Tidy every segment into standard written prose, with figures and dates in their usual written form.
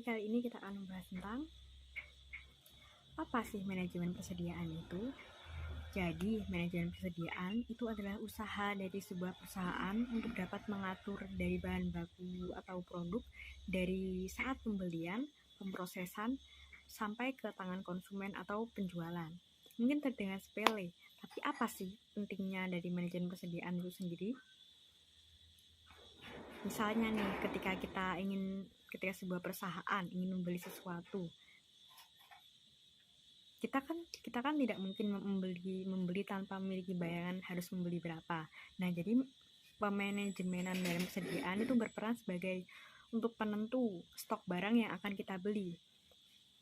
kali ini kita akan membahas tentang apa sih manajemen persediaan itu. Jadi, manajemen persediaan itu adalah usaha dari sebuah perusahaan untuk dapat mengatur dari bahan baku atau produk dari saat pembelian, pemrosesan, sampai ke tangan konsumen atau penjualan. Mungkin terdengar sepele, tapi apa sih pentingnya dari manajemen persediaan itu sendiri? Misalnya nih, ketika sebuah perusahaan ingin membeli sesuatu, kita kan tidak mungkin membeli tanpa memiliki bayangan harus membeli berapa. Nah, jadi pemanajemenan dalam persediaan itu berperan sebagai untuk penentu stok barang yang akan kita beli.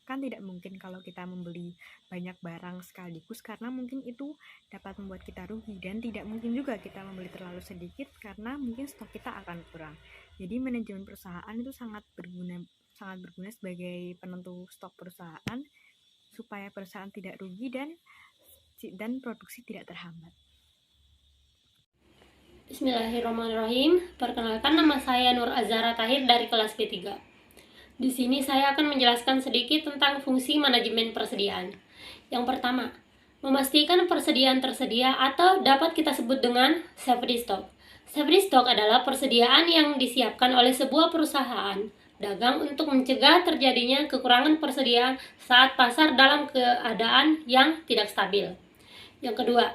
Kan tidak mungkin kalau kita membeli banyak barang sekaligus, karena mungkin itu dapat membuat kita rugi, dan tidak mungkin juga kita membeli terlalu sedikit karena mungkin stok kita akan kurang. Jadi manajemen perusahaan itu sangat berguna sebagai penentu stok perusahaan supaya perusahaan tidak rugi dan produksi tidak terhambat. Bismillahirrahmanirrahim. Perkenalkan, nama saya Nur Azhara Tahir dari kelas B3. Di sini saya akan menjelaskan sedikit tentang fungsi manajemen persediaan. Yang pertama, memastikan persediaan tersedia atau dapat kita sebut dengan safety stock. Safety stock adalah persediaan yang disiapkan oleh sebuah perusahaan dagang untuk mencegah terjadinya kekurangan persediaan saat pasar dalam keadaan yang tidak stabil. Yang kedua,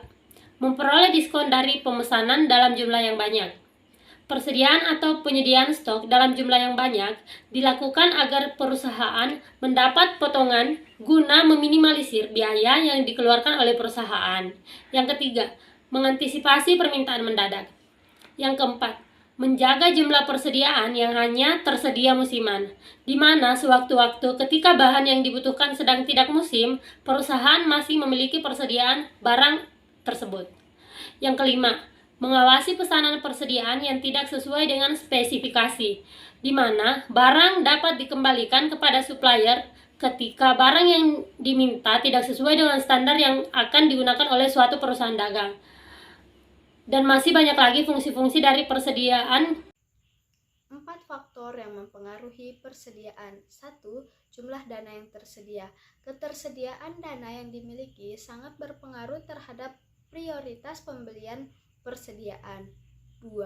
memperoleh diskon dari pemesanan dalam jumlah yang banyak. Persediaan atau penyediaan stok dalam jumlah yang banyak dilakukan agar perusahaan mendapat potongan guna meminimalisir biaya yang dikeluarkan oleh perusahaan. Yang ketiga, mengantisipasi permintaan mendadak. Yang keempat, menjaga jumlah persediaan yang hanya tersedia musiman, di mana sewaktu-waktu ketika bahan yang dibutuhkan sedang tidak musim, perusahaan masih memiliki persediaan barang tersebut. Yang kelima, mengawasi pesanan persediaan yang tidak sesuai dengan spesifikasi, di mana barang dapat dikembalikan kepada supplier ketika barang yang diminta tidak sesuai dengan standar yang akan digunakan oleh suatu perusahaan dagang. Dan masih banyak lagi fungsi-fungsi dari persediaan. 4 faktor yang mempengaruhi persediaan. 1. Jumlah dana yang tersedia. Ketersediaan dana yang dimiliki sangat berpengaruh terhadap prioritas pembelian persediaan. 2.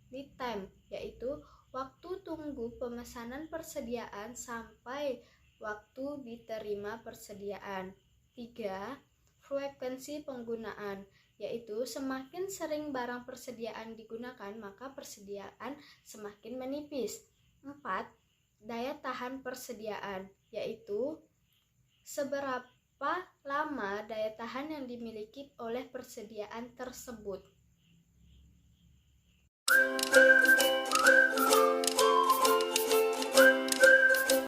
Lead time, yaitu waktu tunggu pemesanan persediaan sampai waktu diterima persediaan. 3. Frekuensi penggunaan, yaitu semakin sering barang persediaan digunakan, maka persediaan semakin menipis. 4. Daya tahan persediaan, yaitu seberapa lama daya tahan yang dimiliki oleh persediaan tersebut.